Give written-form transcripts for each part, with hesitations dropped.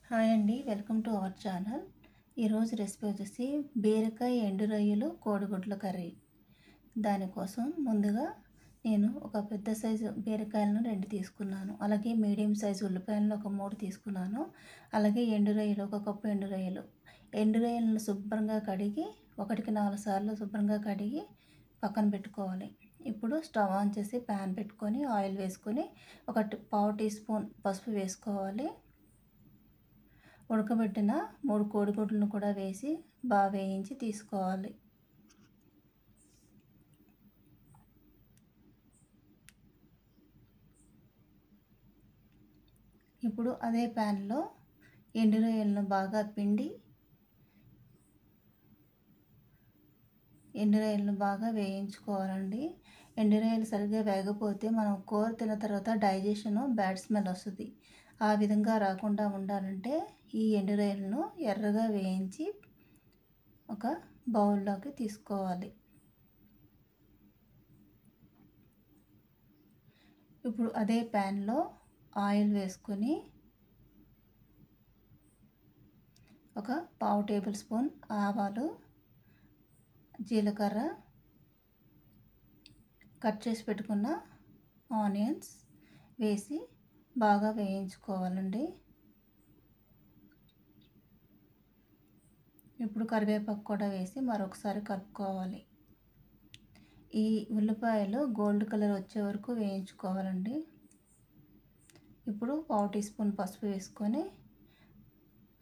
Hi అండి, welcome to our channel. ఈరోజు recipe వచ్చేసి బీరకాయ ఎండు రొయ్యలు కోడిగుడ్ల కర్రీ. దానికోసం ముందుగా నేను ఒక పెద్ద సైజు బీరకాయలను 2 తీసుకున్నాను. అలాగే మీడియం సైజు ఉల్లిపాయలను ఒక 3 తీసుకున్నాను. అలాగే ఎండు రొయ్యలు ఒక కప్పు ఎండు రొయ్యలు. ఎండు రొయ్యలను శుభ్రంగా కడిగి 1కి 4 సార్లు శుభ్రంగా కడిగి పక్కన పెట్టుకోవాలి. ఇప్పుడు స్టవ్ ఆన్ చేసి ప్యాన్ పెట్టుకొని ఆయిల్ వేసుకొని పావు టీ స్పూన్ పసుపు వేసుకోవాలి. ఉడకబెట్టిన 3 కోడిగుడ్లను కూడా వేసి బాగా వేయించి తీసుకోవాలి. ఇప్పుడు అదే ప్యాన్లో ఎండు రొయ్యలను బాగా పిండి ఎండు రొయ్యలను బాగా వేయించుకోవాలండి. ఎండు రొయ్యలు సరిగ్గా వేగపోతే మనం కూర తిన్న తర్వాత డైజెషన్ బ్యాడ్ స్మెల్ వస్తుంది. ఆ విధంగా రాకుండా ఉండాలంటే ఈ ఎండు రొయ్యలను ఎర్రగా వేయించి ఒక బౌల్లోకి తీసుకోవాలి. ఇప్పుడు అదే ప్యాన్లో ఆయిల్ వేసుకొని ఒక పావు టేబుల్ స్పూన్ ఆవాలు, జీలకర్ర, కట్ చేసి పెట్టుకున్న ఆనియన్స్ వేసి బాగా వేయించుకోవాలండి. ఇప్పుడు కరివేపాకు కూడా వేసి మరొకసారి కలుపుకోవాలి. ఈ ఉల్లిపాయలు గోల్డ్ కలర్ వచ్చే వరకు వేయించుకోవాలండి. ఇప్పుడు పావు టీ స్పూన్ పసుపు వేసుకొని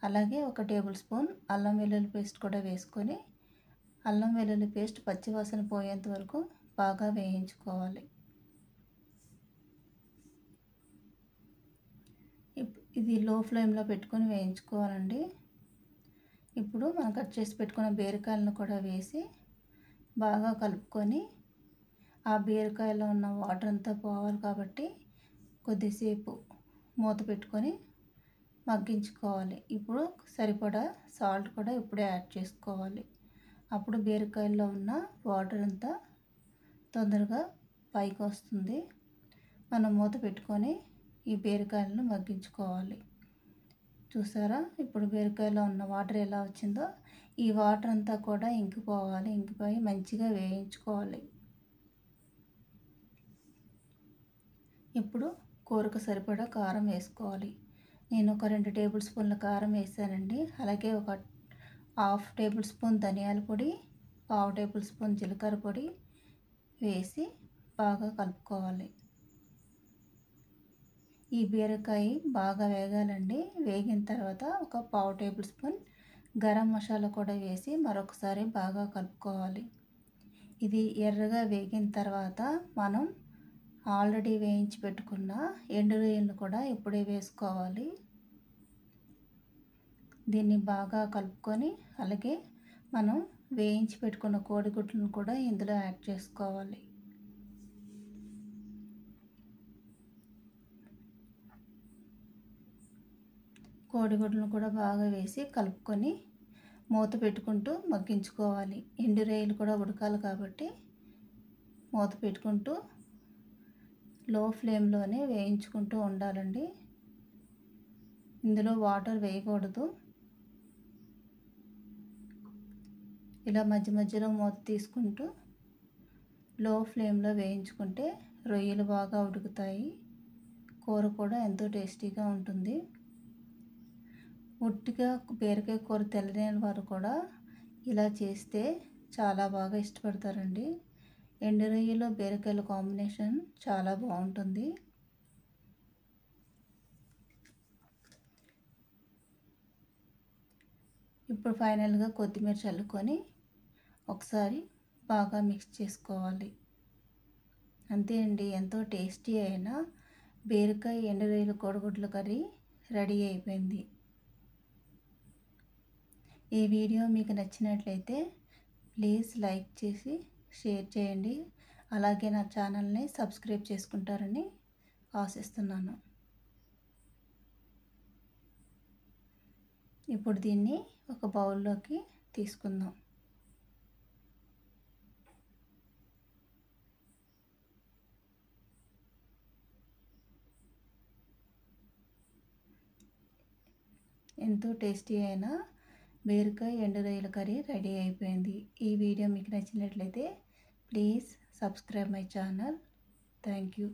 అలాగే ఒక టేబుల్ స్పూన్ అల్లం వెల్లుల్లి పేస్ట్ కూడా వేసుకొని అల్లం వెల్లుల్లి పేస్ట్ పచ్చివాసన పోయేంత వరకు బాగా వేయించుకోవాలి. ఇది లో ఫ్లేమ్లో పెట్టుకొని వేయించుకోవాలండి. ఇప్పుడు మనం కట్ చేసి పెట్టుకున్న బీరకాయలను కూడా వేసి బాగా కలుపుకొని ఆ బీరకాయలో ఉన్న వాటర్ అంతా పోవాలి కాబట్టి కొద్దిసేపు మూత పెట్టుకొని మగ్గించుకోవాలి. ఇప్పుడు సరిపడా సాల్ట్ కూడా ఇప్పుడే యాడ్ చేసుకోవాలి. అప్పుడు బీరకాయల్లో ఉన్న వాటర్ అంతా తొందరగా పైకి వస్తుంది. మనం మూత పెట్టుకొని ఈ బీరకాయలను మగ్గించుకోవాలి. చూసారా, ఇప్పుడు బీరకాయలో ఉన్న వాటర్ ఎలా వచ్చిందో ఈ వాటర్ అంతా కూడా ఇంకిపోవాలి. ఇంకిపోయి మంచిగా వేయించుకోవాలి. ఇప్పుడు కూరకు సరిపడా కారం వేసుకోవాలి. నేను ఒక 2 టేబుల్ స్పూన్ల కారం వేసానండి. అలాగే ఒక హాఫ్ టేబుల్ స్పూన్ ధనియాల పొడి, పావు టేబుల్ స్పూన్ జీలకర్ర పొడి వేసి బాగా కలుపుకోవాలి. ఈ బీరకాయ బాగా వేగాలండి. వేగిన తర్వాత ఒక పావు టేబుల్ స్పూన్ గరం మసాలా కూడా వేసి మరొకసారి బాగా కలుపుకోవాలి. ఇది ఎర్రగా వేగిన తర్వాత మనం ఆల్రెడీ వేయించి పెట్టుకున్న ఎండు రొయ్యలను కూడా ఇప్పుడే వేసుకోవాలి. దీన్ని బాగా కలుపుకొని అలాగే మనం వేయించి పెట్టుకున్న కోడిగుడ్లను కూడా ఇందులో యాడ్ చేసుకోవాలి. కోడిగుడ్లను కూడా బాగా వేసి కలుపుకొని మూత పెట్టుకుంటూ మగ్గించుకోవాలి. ఎండు రొయ్యలు కూడా ఉడకాలి కాబట్టి మూత పెట్టుకుంటూ లో ఫ్లేమ్లోనే వేయించుకుంటూ ఉండాలండి. ఇందులో వాటర్ వేయకూడదు. ఇలా మధ్య మధ్యలో మూత తీసుకుంటూ లో ఫ్లేమ్లో వేయించుకుంటే రొయ్యలు బాగా ఉడుకుతాయి. కూర కూడా ఎంతో టేస్టీగా ఉంటుంది. ఉట్టిగా బీరకాయ కూర తెల్లలేని వారు కూడా ఇలా చేస్తే చాలా బాగా ఇష్టపడతారండి. ఎండు రొయ్యలు బీరకాయల కాంబినేషన్ చాలా బాగుంటుంది. ఇప్పుడు ఫైనల్గా కొత్తిమీర చల్లుకొని ఒకసారి బాగా మిక్స్ చేసుకోవాలి. అంతే అండి, ఎంతో టేస్టీ అయిన బీరకాయ ఎండు రొయ్యల కోడిగుడ్ల కర్రీ రెడీ అయిపోయింది. ఈ వీడియో మీకు నచ్చినట్లయితే ప్లీజ్ లైక్ చేసి షేర్ చేయండి. అలాగే నా ఛానల్ని సబ్స్క్రైబ్ చేసుకుంటారని ఆశిస్తున్నాను. ఇప్పుడు దీన్ని ఒక బౌల్లోకి తీసుకుందాం. ఎంతో టేస్టీ అయిన బీరకాయ ఎండు రొయ్యల కర్రీ రెడీ అయిపోయింది. ఈ వీడియో మీకు నచ్చినట్లయితే please subscribe my channel. Thank you.